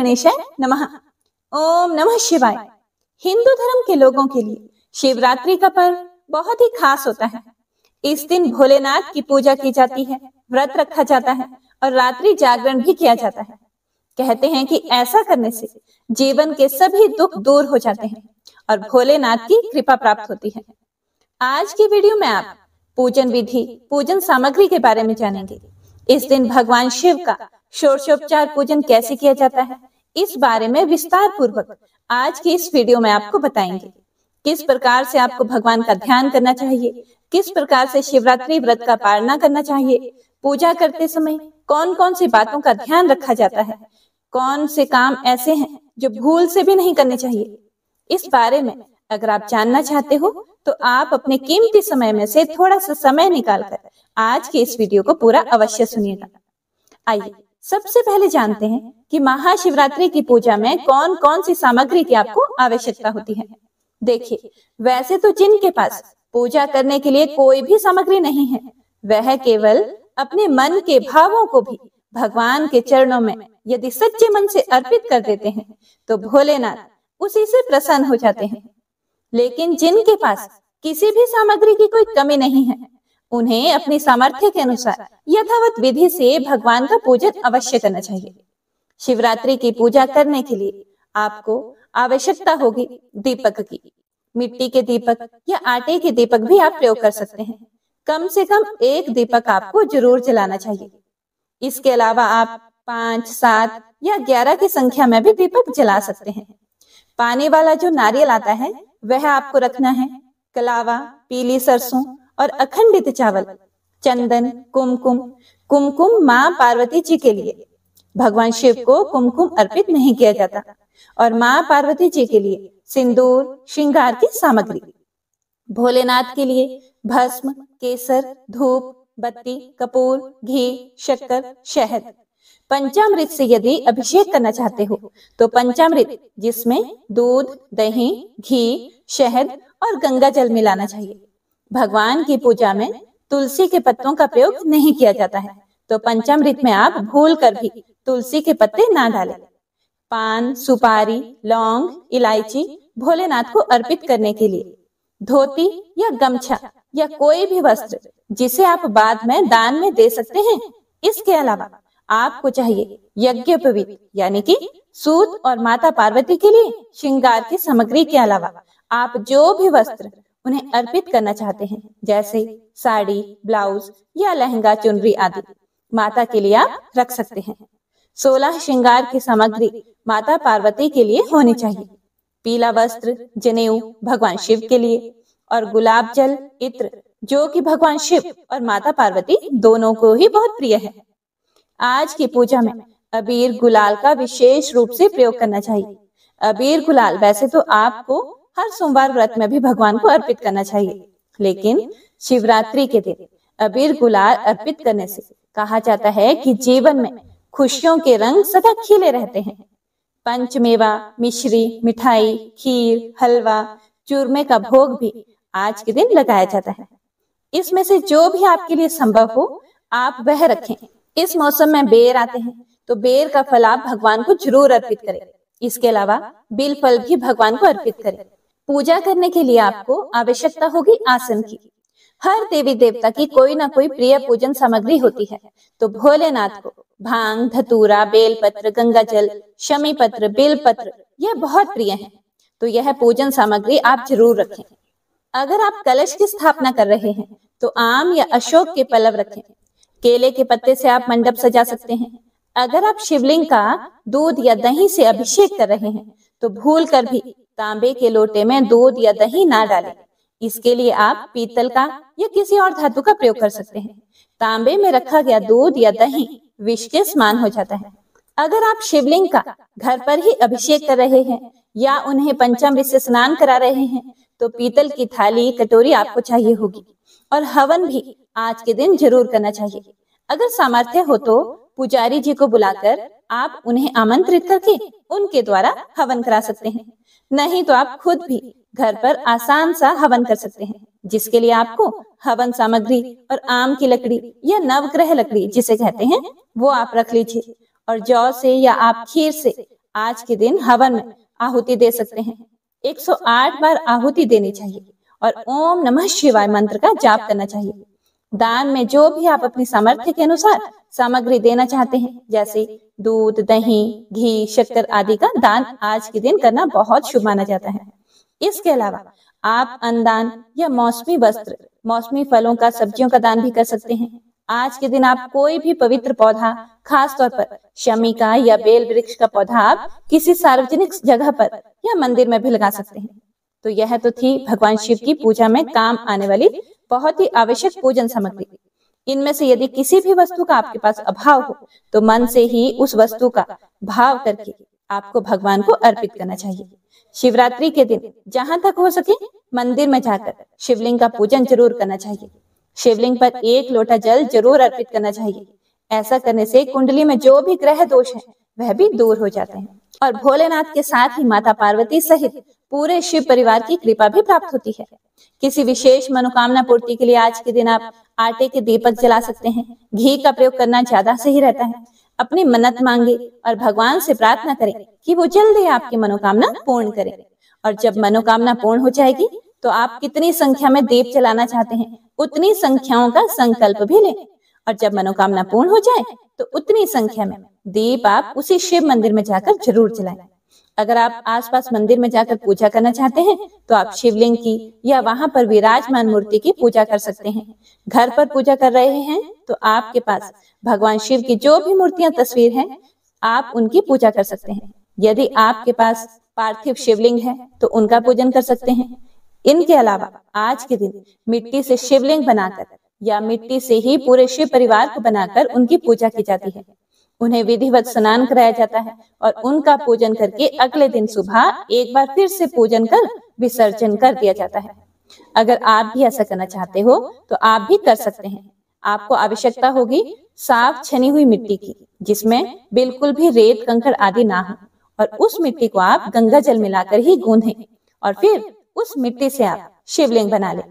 गणेशाय नमः। ओम नमः शिवाय। हिंदू धर्म के लोगों के लिए शिवरात्रि का पर्व बहुत ही खास होता है। इस दिन भोलेनाथ की पूजा की जाती है, व्रत रखा जाता है और रात्रि जागरण भी किया जाता है। कहते हैं कि ऐसा करने से जीवन के सभी दुख दूर हो जाते हैं और भोलेनाथ की कृपा प्राप्त होती है। आज की वीडियो में आप पूजन विधि, पूजन सामग्री के बारे में जानेंगे। इस दिन भगवान शिव का षोडशोपचार पूजन कैसे किया जाता है, इस बारे में विस्तार पूर्वक आज की इस वीडियो में आपको बताएंगे। किस प्रकार से आपको भगवान का ध्यान करना चाहिए, किस प्रकार से शिवरात्रि व्रत का पालना करना चाहिए, पूजा करते समय कौन कौन सी बातों का ध्यान रखा जाता है, कौन से काम ऐसे हैं जो भूल से भी नहीं करने चाहिए। इस बारे में अगर आप जानना चाहते हो तो आप अपने कीमती समय में से थोड़ा सा समय निकालकर आज की इस वीडियो को पूरा अवश्य सुनिएगा। आइए सबसे पहले जानते हैं कि महाशिवरात्रि की पूजा में कौन कौन सी सामग्री की आपको आवश्यकता होती है। देखिए, वैसे तो जिनके पास पूजा करने के लिए कोई भी सामग्री नहीं है, वह केवल अपने मन के भावों को भी भगवान के चरणों में यदि सच्चे मन से अर्पित कर देते हैं तो भोलेनाथ उसी से प्रसन्न हो जाते हैं। लेकिन जिनके पास किसी भी सामग्री की कोई कमी नहीं है, उन्हें अपनी सामर्थ्य के अनुसार यथावत विधि से भगवान का पूजन अवश्य करना चाहिए। शिवरात्रि की पूजा करने के लिए आपको आवश्यकता होगी दीपक की। मिट्टी के दीपक या आटे के दीपक भी आप प्रयोग कर सकते हैं। कम से कम एक दीपक आपको जरूर जलाना चाहिए। इसके अलावा आप 5, 7 या 11 की संख्या में भी दीपक जला सकते हैं। पानी वाला जो नारियल आता है वह आपको रखना है। कलावा, पीली सरसों और अखंडित चावल, चंदन, कुमकुम माँ पार्वती जी के लिए। भगवान शिव को कुमकुम अर्पित नहीं किया जाता और माँ पार्वती जी के लिए सिंदूर, श्रृंगार की सामग्री। भोलेनाथ के लिए भस्म, केसर, धूप, बत्ती, कपूर, घी, शक्कर, शहद। पंचामृत से यदि अभिषेक करना चाहते हो तो पंचामृत जिसमें दूध, दही, घी, शहद और गंगा जल मिलाना चाहिए। भगवान की पूजा में तुलसी के पत्तों का प्रयोग नहीं किया जाता है, तो पंचामृत में आप भूल कर भी तुलसी के पत्ते ना डालें। पान, सुपारी, लौंग, इलायची भोलेनाथ को अर्पित करने के लिए धोती या गमछा या कोई भी वस्त्र जिसे आप बाद में दान में दे सकते हैं। इसके अलावा आपको चाहिए यज्ञोपवीत यानी कि सूत और माता पार्वती के लिए श्रृंगार की सामग्री के अलावा आप जो भी वस्त्र उन्हें अर्पित करना चाहते हैं, जैसे साड़ी, ब्लाउज या लहंगा, चुनरी आदि, माता के लिए आप रख सकते हैं। 16 श्रृंगार की सामग्री माता पार्वती के लिए होनी चाहिए। पीला वस्त्र, जनेऊ भगवान शिव के लिए और गुलाब जल, इत्र जो कि भगवान शिव और माता पार्वती दोनों को ही बहुत प्रिय है। आज की पूजा में अबीर गुलाल का विशेष रूप से प्रयोग करना चाहिए। अबीर गुलाल वैसे तो आपको हर सोमवार व्रत में भी भगवान को अर्पित करना चाहिए, लेकिन शिवरात्रि के दिन अबीर गुलाल अर्पित करने से कहा जाता है कि जीवन में खुशियों के रंग सदा खिले रहते हैं। पंचमेवा, मिश्री, मिठाई, खीर, हलवा, चूरमे का भोग भी आज के दिन लगाया जाता है। इसमें से जो भी आपके लिए संभव हो आप वह रखें। इस मौसम में बेर आते हैं तो बेर का फल आप भगवान को जरूर अर्पित करें। इसके अलावा बिल फल भी भगवान को अर्पित करें। पूजा करने के लिए आपको आवश्यकता होगी आसन की। हर देवी देवता की कोई ना कोई प्रिय पूजन सामग्री होती है, तो भोलेनाथ को भांग, धतूरा, बेलपत्र, गंगा जल, शमी पत्र, बेलपत्र यह बहुत प्रिय है, तो यह पूजन सामग्री आप जरूर रखें। अगर आप कलश की स्थापना कर रहे हैं तो आम या अशोक के पल्लव रखें। केले के पत्ते से आप मंडप सजा सकते हैं। अगर आप शिवलिंग का दूध या दही से अभिषेक कर रहे हैं तो भूल कर भी तांबे के लोटे में दूध या दही ना डालें। इसके लिए आप पीतल का या किसी और धातु का प्रयोग कर सकते हैं। तांबे में रखा गया दूध या दही विष के समान हो जाता है। अगर आप शिवलिंग का घर पर ही अभिषेक कर रहे हैं या उन्हें पंचामृत से स्नान करा रहे हैं तो पीतल की थाली, कटोरी आपको चाहिए होगी और हवन भी आज के दिन जरूर करना चाहिए। अगर सामर्थ्य हो तो पुजारी जी को बुलाकर आप उन्हें आमंत्रित करके उनके द्वारा हवन करा सकते हैं। नहीं तो आप खुद भी घर पर आसान सा हवन कर सकते हैं, जिसके लिए आपको हवन सामग्री और आम की लकड़ी या नवग्रह लकड़ी जिसे कहते हैं वो आप रख लीजिए और जौ से या आप खीर से आज के दिन हवन में आहुति दे सकते हैं। 108 बार आहुति देनी चाहिए और ओम नमः शिवाय मंत्र का जाप करना चाहिए। दान में जो भी आप अपनी सामर्थ्य के अनुसार सामग्री देना चाहते हैं, जैसे दूध, दही, घी, शक्कर आदि का दान आज के दिन करना बहुत शुभ माना जाता है। इसके अलावा आप अन्नदान या मौसमी वस्त्र, मौसमी फलों का, सब्जियों का दान भी कर सकते हैं। आज के दिन आप कोई भी पवित्र पौधा, खास तौर पर शमी का या बेल वृक्ष का पौधा आप किसी सार्वजनिक जगह पर या मंदिर में भी लगा सकते हैं। तो यह तो थी भगवान शिव की पूजा में काम आने वाली बहुत ही आवश्यक पूजन सामग्री। इनमें से यदि किसी भी वस्तु का आपके पास अभाव हो तो मन से ही उस वस्तु का भाव करके आपको भगवान को अर्पित करना चाहिए। शिवरात्रि के दिन जहां तक हो सके मंदिर में जाकर शिवलिंग का पूजन जरूर करना चाहिए। शिवलिंग पर 1 लोटा जल जरूर अर्पित करना चाहिए। ऐसा करने से कुंडली में जो भी ग्रह दोष है वह भी दूर हो जाते हैं और भोलेनाथ के साथ ही माता पार्वती सहित पूरे शिव परिवार की कृपा भी प्राप्त होती है। किसी विशेष मनोकामना पूर्ति के लिए आज के दिन आप आटे के दीपक जला सकते हैं। घी का प्रयोग करना ज्यादा सही रहता है। अपनी मन्नत मांगे और भगवान से प्रार्थना करें कि वो जल्दी आपकी मनोकामना पूर्ण करें। और जब मनोकामना पूर्ण हो जाएगी तो आप कितनी संख्या में दीप जलाना चाहते हैं उतनी संख्याओं का संकल्प भी लें और जब मनोकामना पूर्ण हो जाए तो उतनी संख्या में दीप आप उसी शिव मंदिर में जाकर जरूर जलाएं। अगर आप आसपास मंदिर में जाकर पूजा करना चाहते हैं तो आप शिवलिंग की या वहां पर विराजमान मूर्ति की पूजा कर सकते हैं। घर पर पूजा कर रहे हैं तो आपके पास भगवान शिव की जो भी मूर्तियां, तस्वीर हैं, आप उनकी पूजा कर सकते हैं। यदि आपके पास पार्थिव शिवलिंग है तो उनका पूजन कर सकते हैं। इनके अलावा आज के दिन मिट्टी से शिवलिंग बनाकर या मिट्टी से ही पूरे शिव परिवार को बनाकर उनकी पूजा की जाती है। उन्हें विधिवत स्नान कराया जाता है और उनका पूजन करके अगले दिन सुबह एक बार फिर से पूजन कर विसर्जन कर दिया जाता है। अगर आप भी ऐसा करना चाहते हो तो आप भी कर सकते हैं। आपको आवश्यकता होगी साफ छनी हुई मिट्टी की, जिसमें बिल्कुल भी रेत, कंकड़ आदि ना हो, और उस मिट्टी को आप गंगा जल मिलाकर ही गूंथें और फिर उस मिट्टी से आप शिवलिंग बना लें।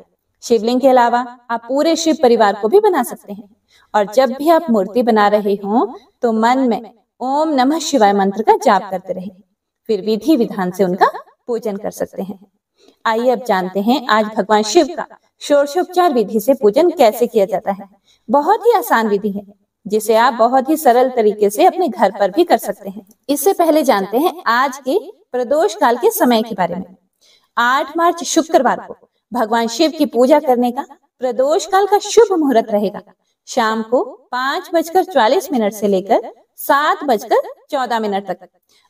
शिवलिंग के अलावा आप पूरे शिव परिवार को भी बना सकते हैं। और जब भी आप मूर्ति बना रहे हो तो मन में ओम नमः शिवाय मंत्र का जाप करते रहें, फिर विधि विधान से उनका पूजन कर सकते हैं। आइए अब जानते हैं आज भगवान शिव का षोडशोपचार विधि से पूजन कैसे किया जाता है। बहुत ही आसान विधि है जिसे आप बहुत ही सरल तरीके से अपने घर पर भी कर सकते हैं। इससे पहले जानते हैं आज के प्रदोष काल के समय के बारे में। 8 मार्च शुक्रवार को भगवान शिव की पूजा करने का प्रदोष काल का शुभ मुहूर्त रहेगा। शाम को 5:44 से लेकर 7:14 तक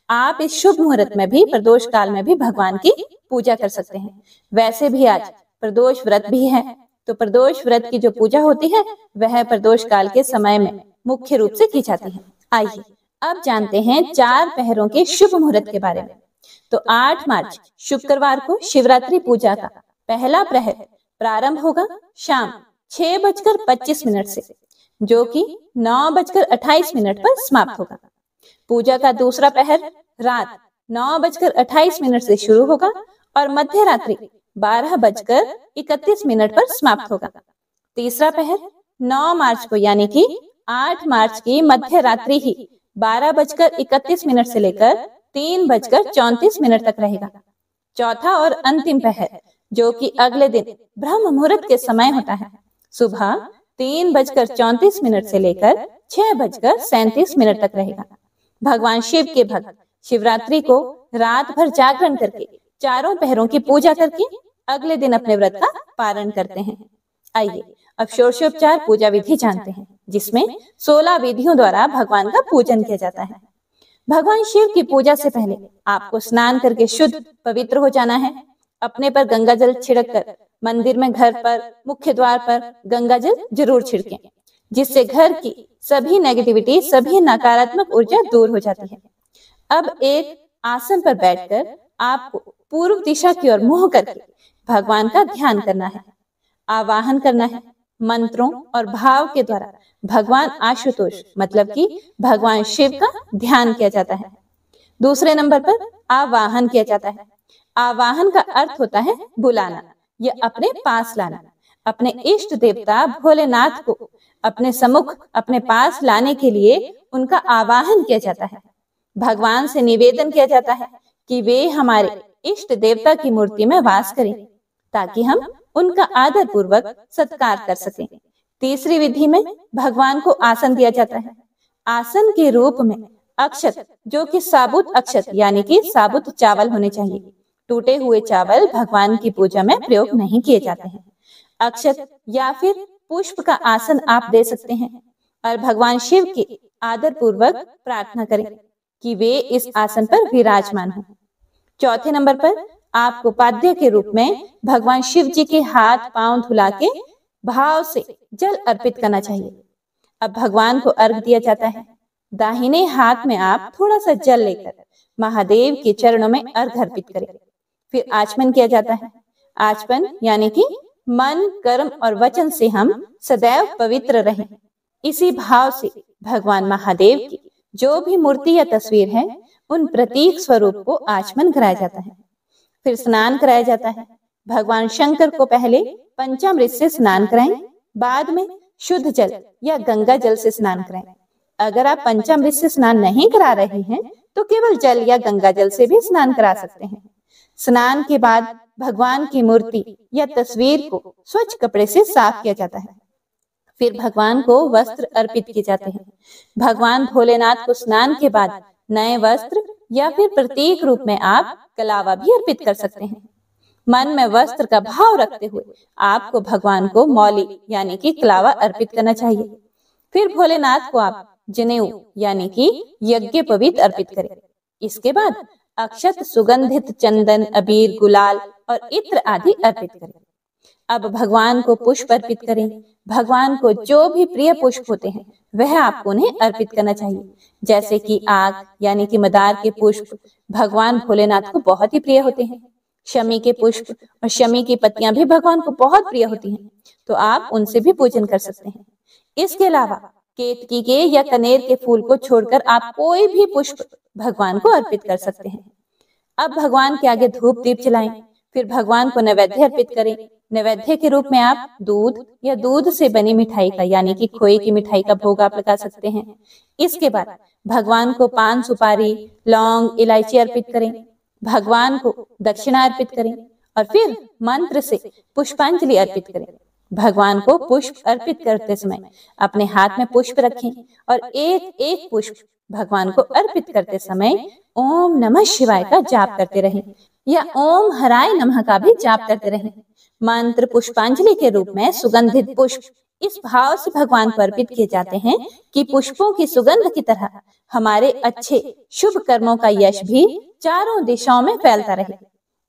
आप इस शुभ मुहूर्त में भी, प्रदोष काल में भी भगवान की पूजा कर सकते हैं। वैसे भी आज प्रदोष व्रत भी है, तो प्रदोष व्रत की जो पूजा होती है वह प्रदोष काल के समय में मुख्य रूप से की जाती है। आइए अब जानते हैं 4 पहरों के शुभ मुहूर्त के बारे में। तो 8 मार्च शुक्रवार को शिवरात्रि पूजा का पहला प्रहर प्रारंभ होगा शाम 6:25 से, जो कि 9:28 पर समाप्त होगा। पूजा का दूसरा पहर रात 9:28 से शुरू होगा और मध्य रात्रि 12:31 पर समाप्त होगा। तीसरा पहर 9 मार्च को यानी कि 8 मार्च की मध्य रात्रि ही 12:31 से लेकर 3:34 तक रहेगा। चौथा और अंतिम पहर, जो कि अगले दिन ब्रह्म मुहूर्त के समय होता है, सुबह 3:34 से लेकर 6:37 तक रहेगा। भगवान शिव के भक्त शिवरात्रि को रात भर जागरण करके चारों पहरों की पूजा करके अगले दिन अपने व्रत का पारण करते हैं। आइए अब षोडशोपचार पूजा विधि जानते हैं, जिसमें 16 विधियों द्वारा भगवान का पूजन किया जाता है। भगवान शिव की पूजा से पहले आपको स्नान करके शुद्ध पवित्र हो जाना है। अपने पर गंगा जल छिड़क कर मंदिर में, घर पर, मुख्य द्वार पर गंगा जल जरूर छिड़कें, जिससे घर की सभी नेगेटिविटी, सभी नकारात्मक ऊर्जा दूर हो जाती है। अब एक आसन पर बैठकर आपको पूर्व दिशा की ओर मुंह करके भगवान का ध्यान करना है, आवाहन करना है। मंत्रों और भाव के द्वारा भगवान आशुतोष मतलब कि भगवान शिव का ध्यान किया जाता है। दूसरे नंबर पर आवाहन किया जाता है। आवाहन का अर्थ होता है बुलाना या अपने पास लाना। अपने इष्ट देवता भोलेनाथ को अपने सम्मुख, अपने पास लाने के लिए उनका आवाहन किया जाता है। भगवान से निवेदन किया जाता है कि वे हमारे इष्ट देवता की मूर्ति में वास करें ताकि हम उनका आदर पूर्वक सत्कार कर सकें। तीसरी विधि में भगवान को आसन दिया जाता है। आसन के रूप में अक्षत, जो कि साबुत अक्षत यानी कि साबुत चावल होने चाहिए। टूटे हुए चावल भगवान की पूजा में प्रयोग नहीं किए जाते हैं। अक्षत या फिर पुष्प का आसन आप दे सकते हैं और भगवान शिव की आदर पूर्वक प्रार्थना करें कि वे इस आसन पर विराजमान हों। चौथे नंबर पर आपको पाद्य के रूप में भगवान शिव जी के हाथ पांव धुला के भाव से जल अर्पित करना चाहिए। अब भगवान को अर्घ दिया जाता है। दाहिने हाथ में आप थोड़ा सा जल लेकर महादेव के चरणों में अर्घ अर्पित करें। फिर आचमन किया जाता है। आचमन यानी कि मन, कर्म और वचन से हम सदैव पवित्र रहें, इसी भाव से भगवान महादेव की जो भी मूर्ति या तस्वीर है उन प्रतीक स्वरूप को आचमन कराया जाता है। फिर स्नान कराया जाता है। भगवान शंकर को पहले पंचामृत से स्नान कराएं, बाद में शुद्ध जल या गंगा जल से स्नान कराएं। अगर आप पंचामृत से स्नान नहीं करा रहे हैं तो केवल जल या गंगा जल से भी स्नान करा सकते हैं। स्नान के बाद भगवान की मूर्ति या तस्वीर को स्वच्छ कपड़े से साफ किया जाता है। फिर भगवान को वस्त्र अर्पित किए जाते हैं। भगवान भोलेनाथ को स्नान के बाद नए वस्त्र या फिर प्रतीक रूप में आप कलावा भी अर्पित कर सकते हैं। मन में वस्त्र का भाव रखते हुए आपको भगवान को मौली यानी कि कलावा अर्पित करना चाहिए। फिर भोलेनाथ को आप जनेऊ यानी कि यज्ञ पवित्र अर्पित करें। इसके बाद अक्षत, सुगंधित चंदन, अबीर, गुलाल और इत्र आदि अर्पित करें। अब भगवान को पुष्प अर्पित करें। भगवान को जो भी प्रिय पुष्प होते हैं वह आपको उन्हें अर्पित करना चाहिए, जैसे कि आग यानी कि मदार के पुष्प भगवान भोलेनाथ को बहुत ही प्रिय होते हैं। शमी के पुष्प और शमी की पत्तियां भी भगवान को बहुत प्रिय होती हैं, तो आप उनसे भी पूजन कर सकते हैं। इसके अलावा केतकी के या कनेर के फूल को छोड़कर आप कोई भी पुष्प भगवान को अर्पित कर सकते हैं। अब भगवान के आगे धूप दीप जलाएं। फिर भगवान को नैवेद्य अर्पित करें। नैवेद्य के रूप में आप दूध या दूध से बनी मिठाई का यानी कि खोए की मिठाई का भोग आप लगा सकते हैं। इसके बाद भगवान को पान, सुपारी, लौंग, इलायची अर्पित करें। भगवान को दक्षिणा अर्पित करें और फिर मंत्र से पुष्पांजलि अर्पित करें। भगवान को पुष्प अर्पित करते समय अपने हाथ में पुष्प रखें और एक एक पुष्प भगवान को अर्पित करते समय ओम नमः शिवाय का जाप करते रहें या ओम हराय नमः का भी जाप करते रहें। मंत्र पुष्पांजलि के रूप में सुगंधित पुष्प इस भाव से भगवान को अर्पित किए जाते हैं कि पुष्पों की सुगंध की तरह हमारे अच्छे शुभ कर्मों का यश भी चारों दिशाओं में फैलता रहे।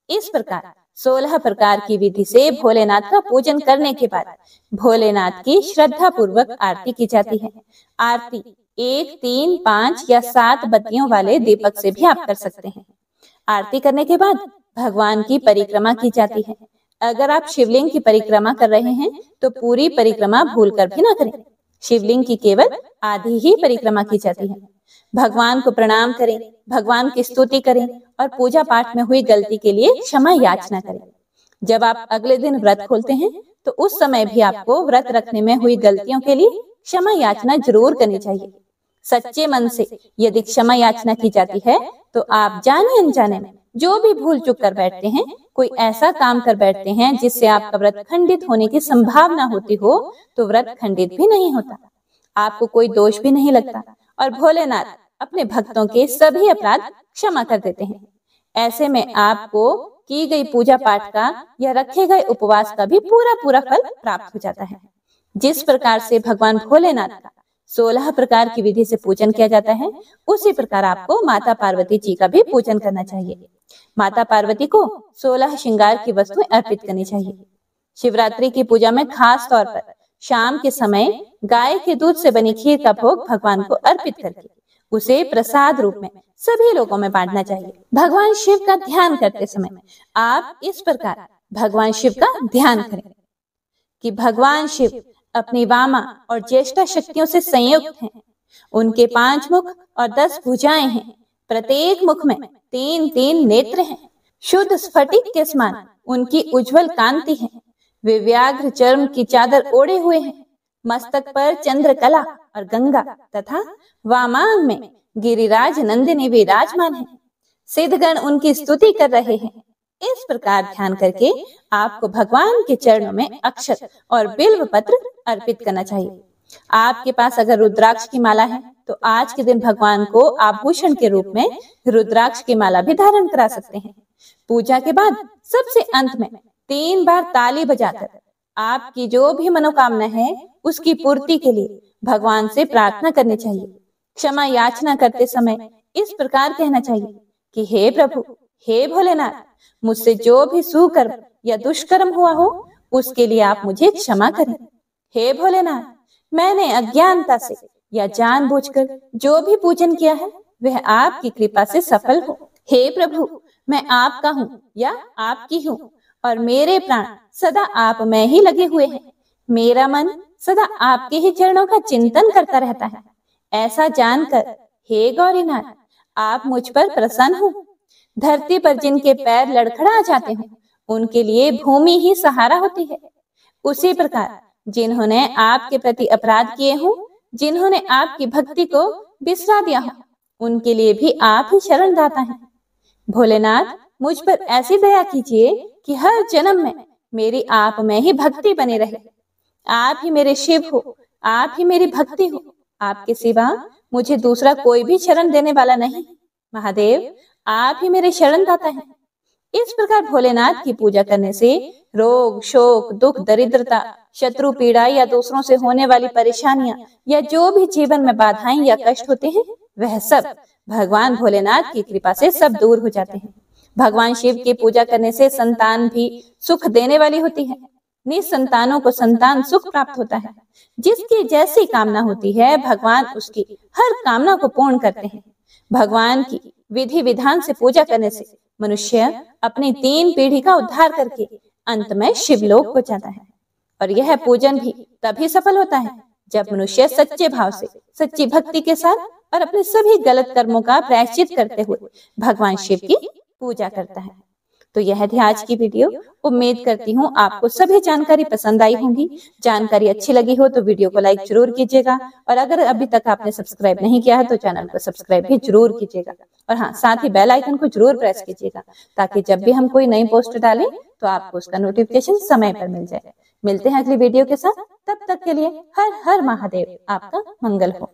इस प्रकार 16 प्रकार की विधि से भोलेनाथ का पूजन करने के बाद भोलेनाथ की श्रद्धा पूर्वक आरती की जाती है। आरती 1, 3, 5 या 7 बत्तियों वाले दीपक से भी आप कर सकते हैं। आरती करने के बाद भगवान की परिक्रमा की जाती है। अगर आप शिवलिंग की परिक्रमा कर रहे हैं तो पूरी परिक्रमा भूलकर भी ना करें। शिवलिंग की केवल आधी ही परिक्रमा की जाती है। भगवान को प्रणाम करें, भगवान की स्तुति करें और पूजा पाठ में हुई गलती के लिए क्षमा याचना करें। जब आप अगले दिन व्रत खोलते हैं तो उस समय भी आपको व्रत रखने में हुई गलतियों के लिए क्षमा याचना जरूर करनी चाहिए। सच्चे मन से यदि क्षमा याचना की जाती है तो आप जाने अनजाने में जो भी भूल चूक कर बैठते हैं, कोई ऐसा काम कर बैठते हैं जिससे आपका व्रत खंडित होने की संभावना होती हो, तो व्रत खंडित भी नहीं होता, आपको कोई दोष भी नहीं लगता और भोलेनाथ अपने भक्तों के सभी अपराध क्षमा कर देते हैं। ऐसे में आपको की गई पूजा पाठ का या रखे गए उपवास का भी पूरा फल प्राप्त हो जाता है। जिस प्रकार से भगवान भोलेनाथ का 16 प्रकार की विधि से पूजन किया जाता है, उसी प्रकार आपको माता पार्वती जी का भी पूजन करना चाहिए। माता पार्वती को 16 श्रृंगार की वस्तुएं अर्पित करनी चाहिए। शिवरात्रि की पूजा में खास तौर पर शाम के समय गाय के दूध से बनी खीर का भोग भगवान को अर्पित करके उसे प्रसाद रूप में सभी लोगों में बांटना चाहिए। भगवान शिव का ध्यान करते समय आप इस प्रकार भगवान शिव का ध्यान करें कि भगवान शिव अपनी वामा और ज्येष्ठा शक्तियों से संयुक्त हैं। उनके 5 मुख और 10 भुजाएं हैं। प्रत्येक मुख में 3-3 नेत्र हैं। शुद्ध स्फटिक के समान उनकी उज्जवल कांति है। वे व्याघ्र चर्म की चादर ओढ़े हुए हैं। मस्तक पर चंद्रकला और गंगा तथा वामांग में गिरिराज नंदिनी विराजमान है, सिद्धगण उनकी स्तुति कर रहे हैं। इस प्रकार ध्यान करके आपको भगवान के चरणों में अक्षत और बिल्व पत्र अर्पित करना चाहिए। आपके पास अगर रुद्राक्ष की माला है तो आज के दिन भगवान को आभूषण के रूप में रुद्राक्ष की माला भी धारण करा सकते हैं। पूजा के बाद सबसे अंत में 3 बार ताली बजाकर आपकी जो भी मनोकामना है उसकी पूर्ति के लिए भगवान से प्रार्थना करनी चाहिए। क्षमा याचना करते समय इस प्रकार कहना चाहिए कि हे प्रभु, हे भोलेनाथ, मुझसे जो भी सुकर्म या दुष्कर्म हुआ हो उसके लिए आप मुझे क्षमा करें। हे भोलेनाथ, मैंने अज्ञानता से या जानबूझकर जो भी पूजन किया है वह आपकी कृपा से सफल हो। हे प्रभु, मैं आपका हूँ या आपकी हूँ और मेरे प्राण सदा आप में ही लगे हुए हैं। मेरा मन सदा आपके ही चरणों का चिंतन करता रहता है। ऐसा जानकर हे गौरीनाथ, आप मुझ पर प्रसन्न हो। धरती पर जिनके पैर लड़खड़ा जाते हैं उनके लिए भूमि ही सहारा होती है। उसी प्रकार जिन्होंने आपके प्रति अपराध किए हों, जिन्होंने आपकी भक्ति को बिसरा दिया हो, उनके लिए भी आप ही शरण दाता हैं। भोलेनाथ, मुझ पर ऐसी दया कीजिए कि हर जन्म में मेरी आप में ही भक्ति बनी रहे। आप ही मेरे शिव हो, आप ही मेरी भक्ति हो। आपके सिवा मुझे दूसरा कोई भी शरण देने वाला नहीं। महादेव, आप ही मेरे शरण दाता हैं। इस प्रकार भोलेनाथ की पूजा करने से रोग, शोक, दुख, दरिद्रता, शत्रु पीड़ा या दूसरों से होने वाली परेशानियां या जो भी जीवन में बाधाएं या कष्ट होते हैं वह सब भगवान भोलेनाथ की कृपा से सब दूर हो जाते हैं। भगवान शिव की पूजा करने से संतान भी सुख देने वाली होती है। निसंतानों को संतान सुख प्राप्त होता है। जिसकी जैसी कामना होती है भगवान उसकी हर कामना को पूर्ण करते हैं। भगवान की विधि विधान से पूजा करने से मनुष्य अपनी 3 पीढ़ी का उद्धार करके अंत में शिवलोक को जाता है। और यह पूजन भी तभी सफल होता है जब मनुष्य सच्चे भाव से, सच्ची भक्ति के साथ और अपने सभी गलत कर्मों का प्रायश्चित करते हुए भगवान शिव की पूजा करता है। तो यह थी आज की वीडियो। उम्मीद करती हूँ आपको सभी जानकारी पसंद आई होंगी। जानकारी अच्छी लगी हो तो वीडियो को लाइक जरूर कीजिएगा और अगर अभी तक आपने सब्सक्राइब नहीं किया है तो चैनल को सब्सक्राइब भी जरूर कीजिएगा और हाँ, साथ ही बेल आइकन को जरूर प्रेस कीजिएगा ताकि जब भी हम कोई नई पोस्ट डालें तो आपको उसका नोटिफिकेशन समय पर मिल जाए। मिलते हैं अगली वीडियो के साथ, तब तक के लिए हर हर महादेव। आपका मंगल हो।